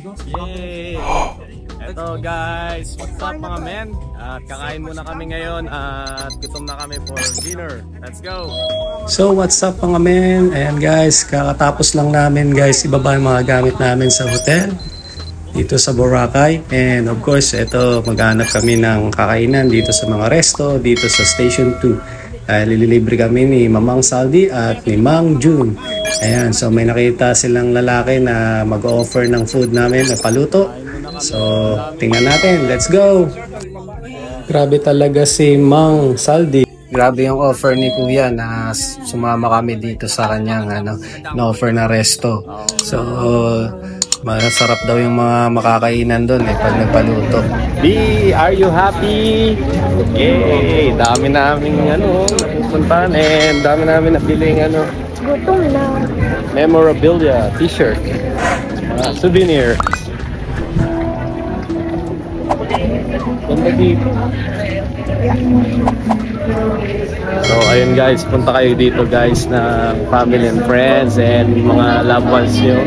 Yay! Eto guys, what's up mga men? At kakain muna kami ngayon at gutom na kami for dinner. Let's go! So what's up mga men? Ayan guys, kakatapos lang namin guys ibaba yung mga gamit namin sa hotel dito sa Boracay. And of course, ito maghanap kami ng kakainan dito sa mga resto dito sa Station 2. Lililibre kami ni Mamang Saldi at ni Mang June. Ayan, so may nakita silang lalaki na mag-offer ng food namin na paluto. So tingnan natin, let's go! Grabe talaga si Mang Saldi. Grabe yung offer ni Kuya na sumama kami dito sa kanyang na-offer na resto. So masarap daw yung mga makakainan doon pag nagpaluto. B, are you happy? Yay! Dami naming pupuntahan and dami namin napiling Gutom na. memorabilia, t-shirt, souvenir. Ganda dito. So ayun guys, punta kayo dito guys na family and friends and mga loved ones nyo.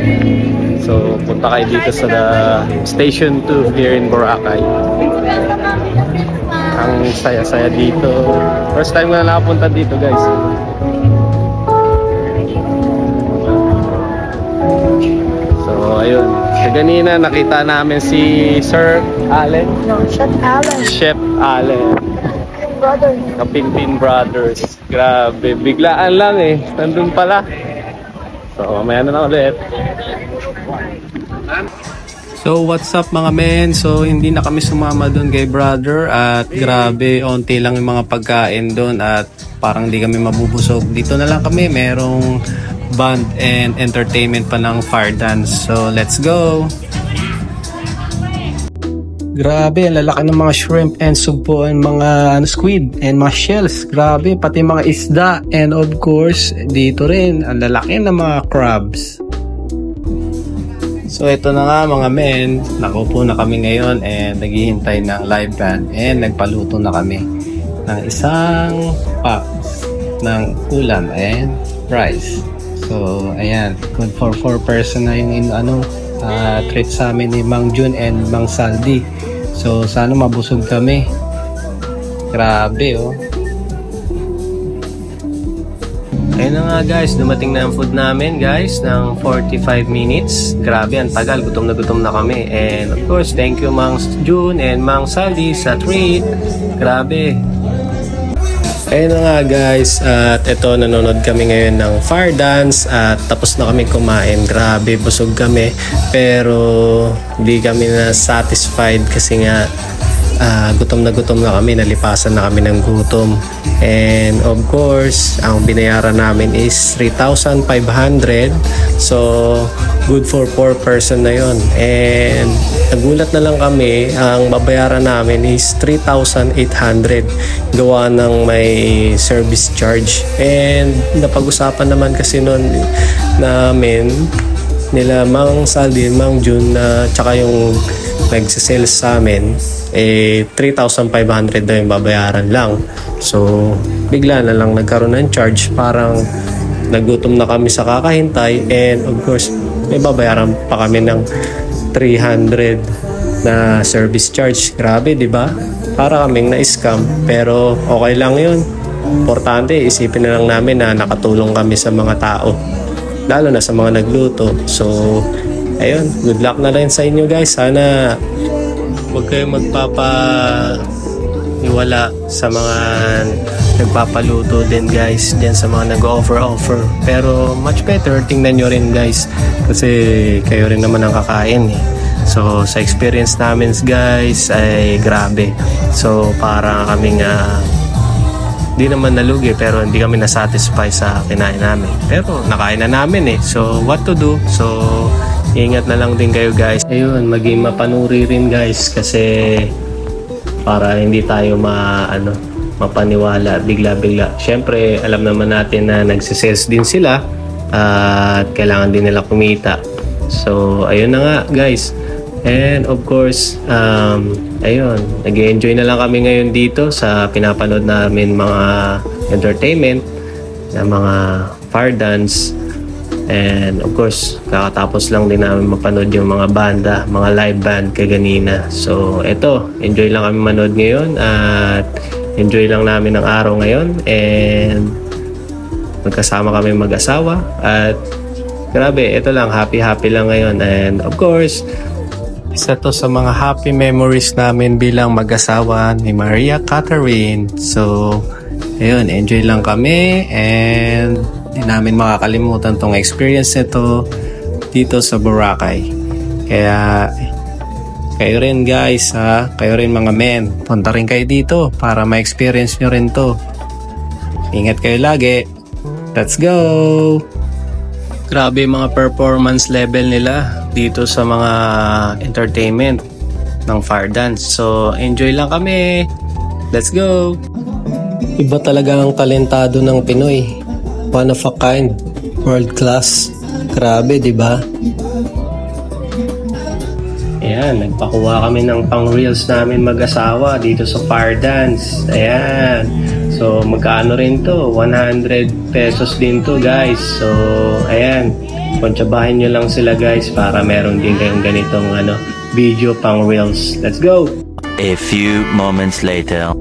So punta kayo dito sa Station 2 here in Boracay. Ang saya-saya dito. First time ko na nakapunta dito guys. So ayun, kanina nakita namin si Sir Allen. No, Chef Allen. Chef Allen. Brother. Kapinpin Brothers. Grabe, biglaan lang nandun pala. So mamaya na ulit. So what's up mga men? So hindi na kami sumama doon kay brother at grabe, onti lang yung mga pagkain doon at parang hindi kami mabubusog. Dito na lang kami, merong band and entertainment pa ng fire dance. So let's go! Grabe, ang lalaki ng mga shrimp and sugpo and mga squid and mga shells. Grabe, pati mga isda. And of course, dito rin, ang lalaki ng mga crabs. So ito na nga mga men, nakupo na kami ngayon and naghihintay ng live band and nagpaluto na kami ng isang packs ng ulam and rice. So ayan, good for 4 person na yung treat sa amin ni Mang June and Mang Saldi. So sana mabusog kami. Grabe Ayun na nga guys, dumating na ang food namin guys ng 45 minutes. Grabe, ang tagal, gutom na kami. And of course, thank you Mang June and Mang Saldi sa treat. Grabe. Ayun na nga guys, at ito nanonood kami ngayon ng fire dance at tapos na kami kumain. Grabe, busog kami pero hindi kami na satisfied kasi nga gutom na kami, nalipasan na kami ng gutom. And of course, ang binayaran namin is 3,500. So, good for 4 person na yon. And nagulat na lang kami, ang babayaran namin is 3,800 gawa ng may service charge. And napag-usapan naman kasi noon namin nila Mang Saldi, Mang June tsaka yung nagsisales sa amin 3,500 na yung babayaran lang. So bigla na lang nagkaroon ng charge, parang nagutom na kami sa kakahintay and of course may babayaran pa kami ng 300 na service charge. Grabe, di ba? Para kaming na-scam pero okay lang yun. Importante, isipin na lang namin na nakatulong kami sa mga tao, lalo na sa mga nagluto. So ayun, good luck na rin sa inyo guys. Sana huwag kayong magpapaniwala sa mga nagpapaluto din guys, dyan sa mga nag-offer. Pero much better, tingnan nyo rin guys kasi kayo rin naman ang kakain So sa experience namin guys ay grabe. So para kaming di naman nalugi pero hindi kami nasatisfy sa kinain namin. Pero nakain na namin So what to do? So ingat na lang din kayo guys. Ayun, maging mapanuri rin guys kasi para hindi tayo mapaniwala bigla-bigla. Syempre, alam naman natin na nagsisales din sila at kailangan din nila kumita. So, ayun na nga guys. And of course, ayun, nag-enjoy na lang kami ngayon dito sa pinapanood namin mga entertainment, na mga fire dance. And of course, kakatapos lang din namin mapanood yung mga banda, mga live band kaganina. So eto, enjoy lang kami manood ngayon at enjoy lang namin ang araw ngayon. And magkasama kami mag-asawa at grabe, ito lang, happy lang ngayon. And of course, isa to sa mga happy memories namin bilang mag-asawa ni Maria Catherine. So ayun, enjoy lang kami and di namin makakalimutan tong experience nito dito sa Boracay. Kaya kayo rin guys ha, kayo rin mga men, punta rin kayo dito para ma-experience nyo rin to. Ingat kayo lagi. Let's go! Grabe mga performance level nila dito sa mga entertainment ng fire dance. So enjoy lang kami. Let's go! Iba talaga ang talentado ng Pinoy. One of a kind, world class. Grabe, di ba? Ayan, nagpakuha kami ng pang-reels namin mag-asawa dito sa fire dance. Ayan. So, magkano rin to? 100 pesos din to, guys. So, ayan. Kontsabahin nyo lang sila, guys, para meron din kayong ganitong video pang-reels. Let's go! A few moments later.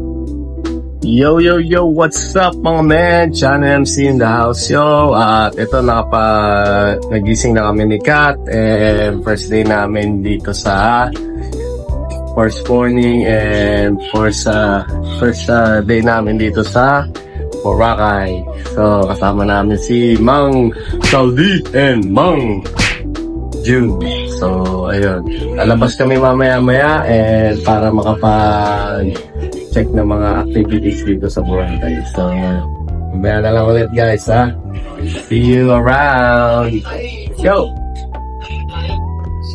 Yo, what's up mga men? Chano MC in the house, yo. At ito, nagising na kami ni Kat. And first day namin dito sa first morning and first day namin dito sa Boracay. So, kasama namin si Mang Saldi and Mang June. So, ayun. Lalabas kami mamaya-maya and para makapag-check ng mga activities dito sa Boracay. So, mamaya na lang ulit guys, ha? See you around! Yo!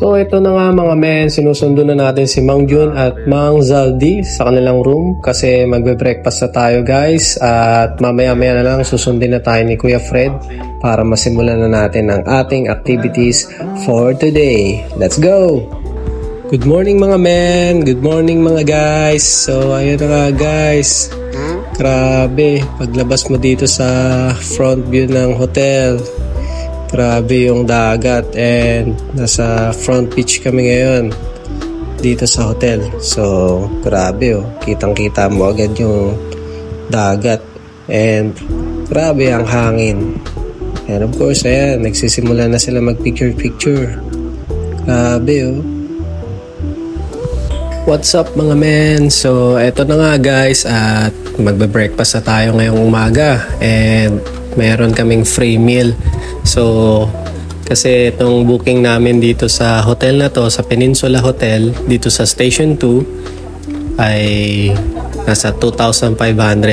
So, ito na nga mga men, sinusundo na natin si Mang June at Mang Zaldi sa kanilang room kasi magbe-breakfast na tayo guys at mamaya-maya na lang susundin na tayo ni Kuya Fred para masimulan na natin ang ating activities for today. Let's go! Good morning mga men! Good morning mga guys! So, ayun na nga guys. Grabe, paglabas mo dito sa front view ng hotel. Grabe yung dagat and nasa front beach kami ngayon dito sa hotel. So, grabe oh. Kitang-kita mo agad yung dagat and grabe ang hangin. And of course, ayan, nagsisimula na sila mag-picture-picture. Grabe oh. What's up mga men? So, eto na nga guys at magbe-breakfast na tayo ngayong umaga and meron kaming free meal. So, kasi itong booking namin dito sa hotel na to, sa Peninsula Hotel, dito sa Station 2, ay nasa 2,500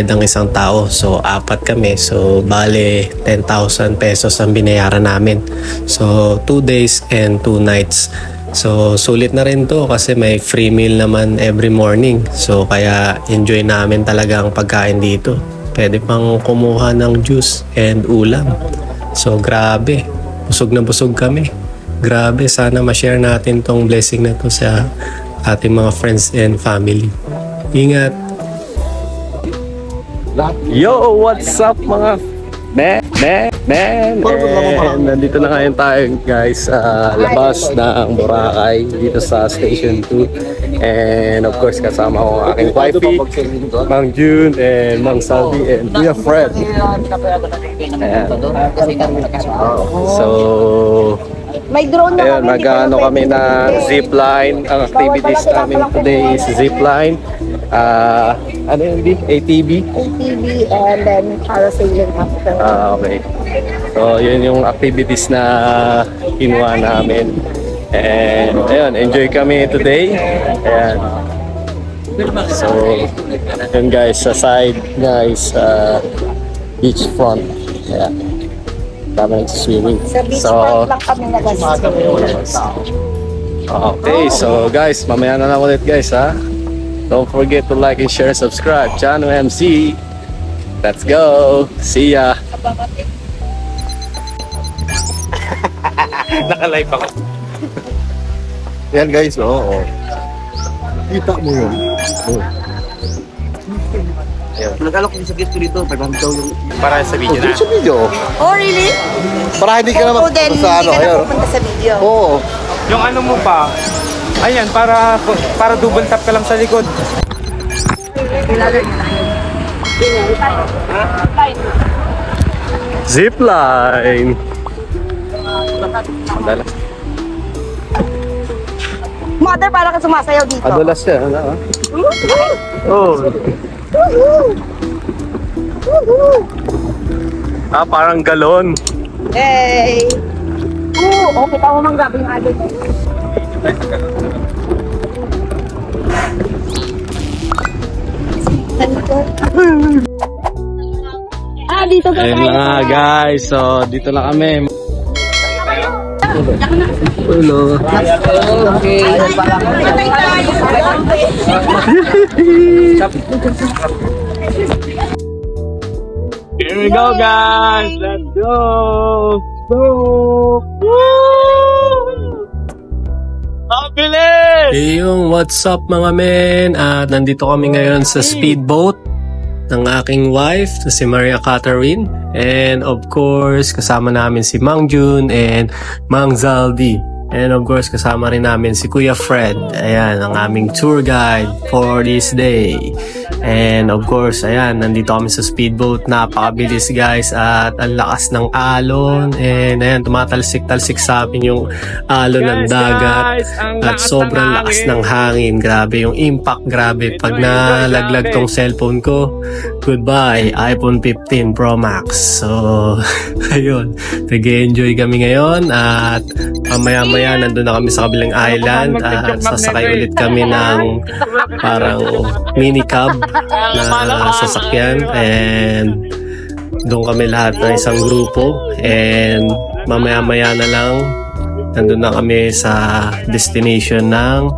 ang isang tao. So, apat kami. So, bale, 10,000 pesos ang binayaran namin. So, 2 days and 2 nights. So, sulit na rin to kasi may free meal naman every morning. So, kaya enjoy namin talaga ang pagkain dito. Pwede pang kumuha ng juice and ulam. So, grabe. Busog na busog kami. Grabe, sana ma-share natin tong blessing na to sa ating mga friends and family. Ingat! Yo, what's up mga men? And nandito na ngayon tayo guys sa labas ng Boracay dito sa Station 2. And of course kasama ko ang aking wifey, Mang June and Mang Saldi and Kuya Fred. So, May drone na ayun, kami. mag-ano kami na zipline. Ang activities namin today is zipline. Ano yun, ATV? ATV and then parasailing after. Okay. So, yun yung activities na kinuha namin. And, ayun, enjoy kami today. Ayan. So, yun guys, sa side guys, beach front. Ayan. Tama nagsiswimming. Sa beach front lang kami nag-swimming. Okay, so guys, mamaya na lang ulit guys ha. Don't forget to like and share and subscribe. Chano MC. Let's go. See ya. Naka-live ako. Yan guys, oo. Kita mo yun. Oh. Nag-alok yung sakit ko dito, 500 daw yung... Para sa video na. Sa video. Oh, really? Para hindi ka naman Oo, then sa hindi ka na ayun. pupunta sa video. Oo. Yung ano mo pa, ayan, para double tap ka lang sa likod. Zipline. Mother, para ka sumasayaw dito. Adulas siya. Ano? Oh. Parang galon. Hey! Oo, kita mo mang grabe yung agad. Dito ba Ayun tayo? na nga guys. So, dito na kami. Hello. Here we go guys. Let's go. Go. Mabilis! Yung what's up mga men, at nandito kami ngayon sa speedboat ng aking wife na si Maria Catherine, and of course kasama namin si Mang Jun and Mang Zaldi, and of course kasama rin namin si Kuya Fred. Ayan ang aming tour guide for this day. And of course, ayan, nandito kami sa speedboat. Napakabilis guys at ang lakas ng alon. And ayan, tumatalsik-talsik sa amin yung alon ng dagat. At sobrang lakas ng hangin. Grabe yung impact, grabe. Pag nalaglag tong cellphone ko, goodbye, iPhone 15 Pro Max. So, ayun, nag-enjoy kami ngayon. At mamaya-maya nandun na kami sa kabilang island. At sasakay ulit kami ng parang mini cab na sasakyan, and doon kami lahat na isang grupo, and mamaya-maya na lang nandun na kami sa destination ng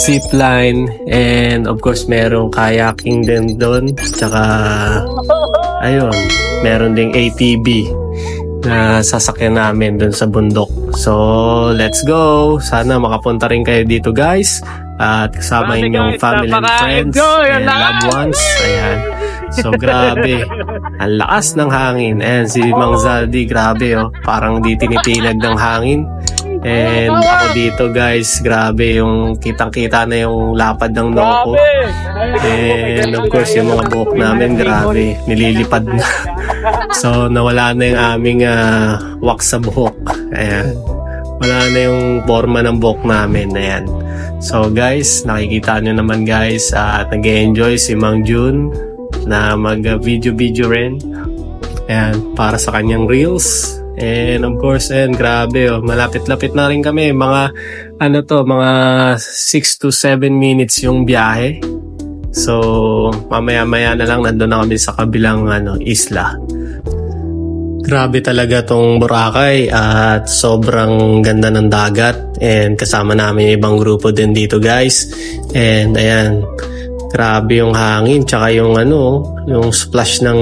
zipline, and of course merong kayaking din doon, tsaka ayun, meron ding ATV na sasakyan namin doon sa bundok. So let's go, sana makapunta rin kayo dito guys, at kasama inyong family and friends and loved ones. Ayan. So grabe, ang lakas ng hangin. And si Mang Zaldi, grabe oh, parang di tinitinag ng hangin. And ako dito guys, grabe yung kitang-kita na yung lapad ng noo ko. And of course yung mga buhok namin, grabe, nililipad na. So nawala na yung aming wax sa buhok. Ayan. Wala na yung forma ng buhok namin. Ayan. So guys, nakikita nyo naman guys, at nag-enjoy si Mang Jun na mag-video rin. Ayan, para sa kanyang reels. And of course, and grabe oh, malapit-lapit na rin kami. Mga mga 6 to 7 minutes yung biyahe. So mamaya-maya na lang nandun na kami sa kabilang isla. Grabe talaga tong Boracay at sobrang ganda ng dagat, and kasama namin yung ibang grupo din dito guys. And ayan, grabe yung hangin, tsaka yung yung splash ng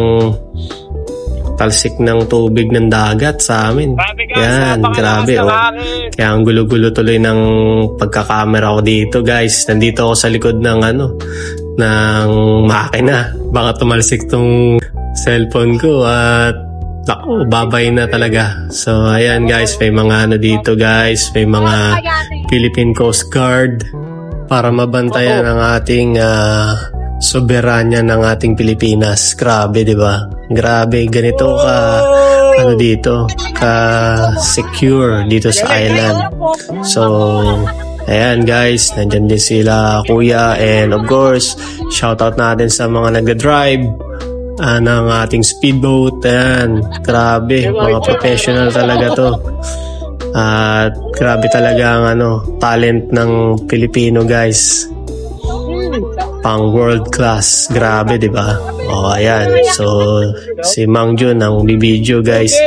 talsik ng tubig ng dagat sa amin. Yan, grabe oh. Kaya ang gulo-gulo tuloy ng pagkakamera ko dito guys. Nandito ako sa likod ng ng makina. Baka tumalsik tong cellphone ko at ako, babay na talaga. So ayan guys, may mga dito guys, may mga Philippine Coast Guard para mabantayan ang ating soberanya ng ating Pilipinas. Grabe, di ba? Grabe, ganito ka dito, ka secure dito sa island. So ayan guys, nandyan din sila kuya, and of course shoutout natin sa mga nagda-drive ng ating speedboat. Ayan, grabe, mga professional talaga to. At grabe talaga ang talent ng Pilipino guys, pang world class. Grabe, di ba? Oh, ayan. So si Mang Jun ang bibideo guys.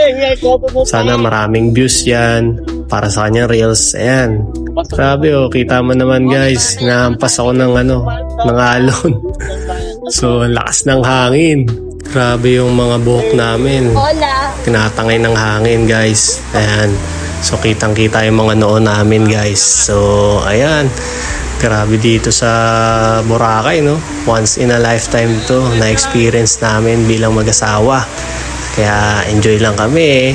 Sana maraming views yan para sa kanyang reels. Ayan, grabe oh, kita mo naman guys, nahampas ako ng alon. So ang lakas ng hangin. Grabe yung mga buhok namin, tinatangay ng hangin guys. Ayan, so kitang kita yung mga noo namin guys. So ayan, Grabe dito sa Boracay, no? Once in a lifetime to na experience namin bilang mag-asawa. Kaya enjoy lang kami.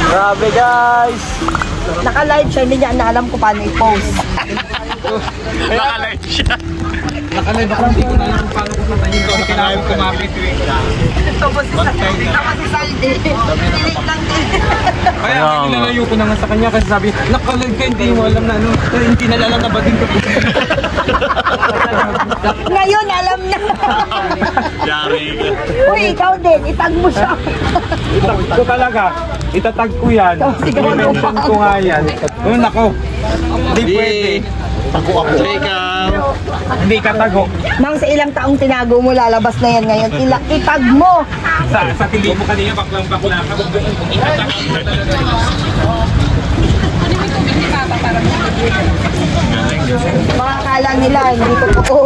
Grabe guys! Naka-live siya, hindi niya na alam kung paano i-post. Nakalive siya. Nakalive ako, hindi ko na alam paano ko patayin ko. Kailangan kumapit. Tapos si Saldi, delete lang din. Kaya nilalayo ko naman sa kanya kasi sabi, nakalive ka, hindi mo alam na ano. Hindi nalalang na ba din ko. Ngayon, alam na. Yari ka. Uy, ikaw din, itag mo siya. Itag ko talaga. Itatag ko yan. I-mention ko nga yan. Oh, nako. Hindi pwede. Tago ako. Jacob. Hindi ka tago. Nang sa ilang taong tinago mo, lalabas na yan ngayon. Itag mo. Sa tili mo kanina, baklang-bakla ka. Mga akala nila, hindi ko totoo.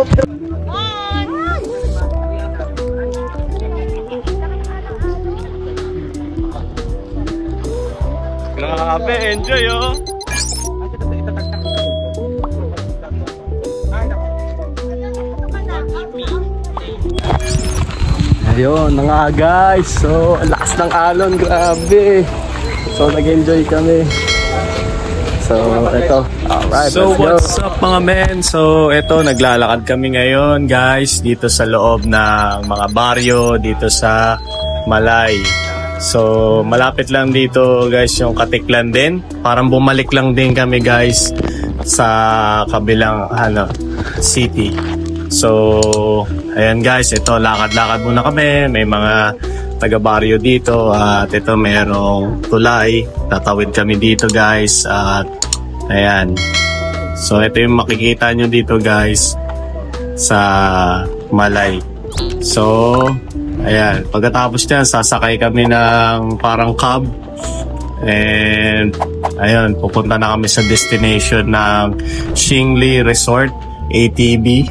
Grabe, enjoy oh. Ayun na nga guys. So, ang lakas ng alon, grabe. So, nag-enjoy kami. So, ito. Alright, So let's what's go. up mga men? So ito naglalakad kami ngayon guys dito sa loob ng mga baryo dito sa Malay. So malapit lang dito guys yung Katiklan din. Parang bumalik lang din kami guys sa kabilang city. So ayan guys, ito lakad-lakad muna kami. May mga taga-baryo dito at ito merong tulay. Tatawid kami dito guys at ayan. So ito yung makikita nyo dito guys sa Malay. So ayan, pagkatapos nyan sasakay kami ng parang cab and ayun, pupunta na kami sa destination ng Shingli Resort ATB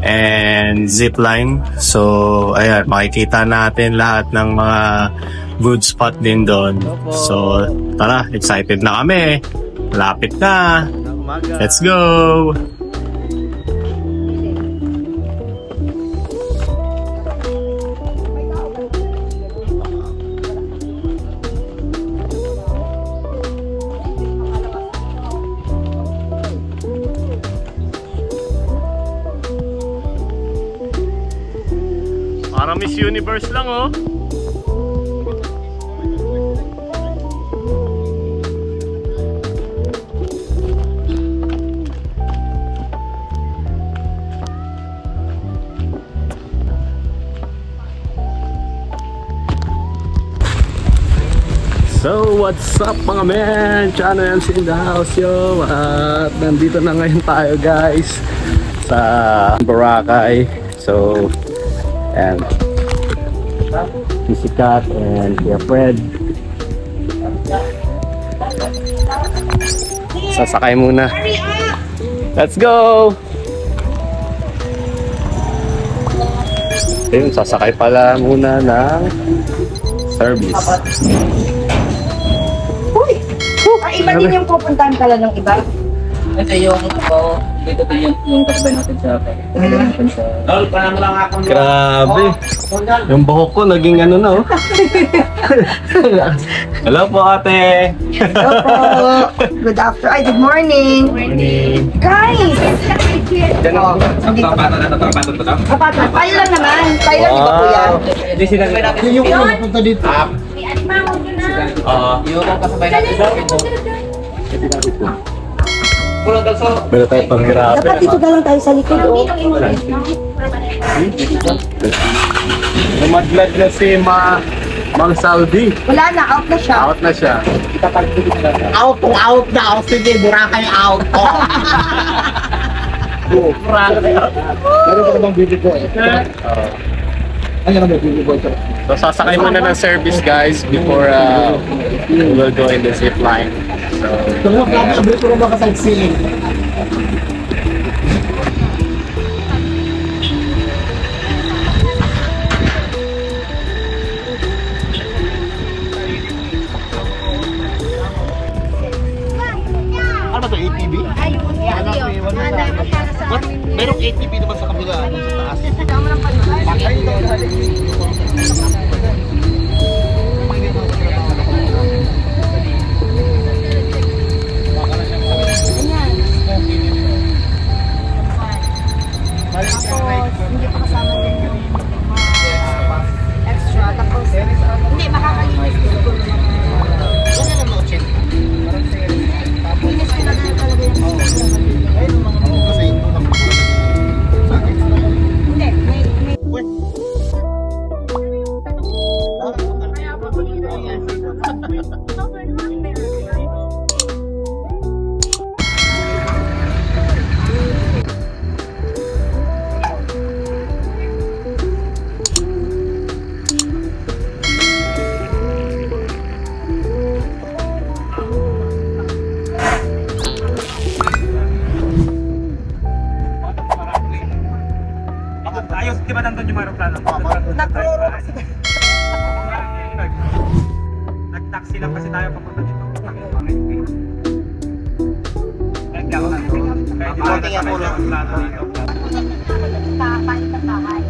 and Zipline. So ayan, makikita natin lahat ng mga good spot din doon. So tara, excited na kami. Malapit na. Let's go! Parang Miss Universe lang oh. So what's up mga men? Channel MC in the house yo. At nandito na ngayon tayo guys sa Boracay. So and si Kat and Kuya Fred. sasakay muna. Let's go! Ayun, sasakay pala muna ng service. Uy! Iba din yung pupuntahan pala ng iba. Kasi yung ako, dito din yung kasabay natin sa Grabe. Yung buhok ko naging ano na, oh. Hello po, ate. Hello po. Good afternoon. Ay, good morning. Guys! Oh, dito. Kapatid. Tayo lang naman. Tayo lang, di ba kuya? Yung pupunta dito. Yung kasabay natin sa Pero tayo panghirapan. Dapat dito na lang tayo sa likod. Oh. Lumadlad na si Mang Saudi. Wala na, out na siya. Out na siya. out na ako. Sige, Boracay out. Meron pa bang baby boy? Ano naman baby boy? So sasakay muna ng service guys before we will go in the zip line. So, Sabi ko naman ka-sightseeing. Ano ba ito? ATV? Merong ATV naman sa kabila, sa taas. Hindi pa kasama din yung extra. Tapos, hindi, makakalinis ko siguro. Wala na mga check. Linis ko na talaga yung hindi, may Ayos, di ba nandun yung aeroplano? nag-roro kasi. Nag-taxi lang kasi tayo papunta dito. Kaya hindi ako nandun. Kaya hindi tayo nasakay sa aeroplano dito. Kapalit ng bahay.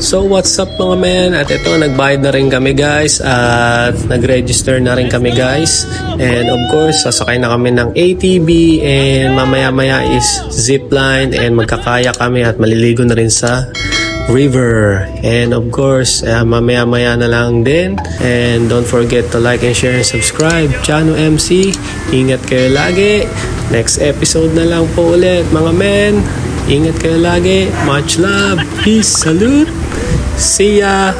So what's up mga men, at ito nagbayad na rin kami guys at nag-register na rin kami guys, and of course sasakay na kami ng ATV and mamaya-maya is zipline and magkakaya kami at maliligo na rin sa river, and of course mamaya-maya na lang din, and don't forget to like and share and subscribe. Chano MC, ingat kayo lagi, next episode na lang po ulit mga men, ingat kayo lagi, much love, peace, salute. See ya!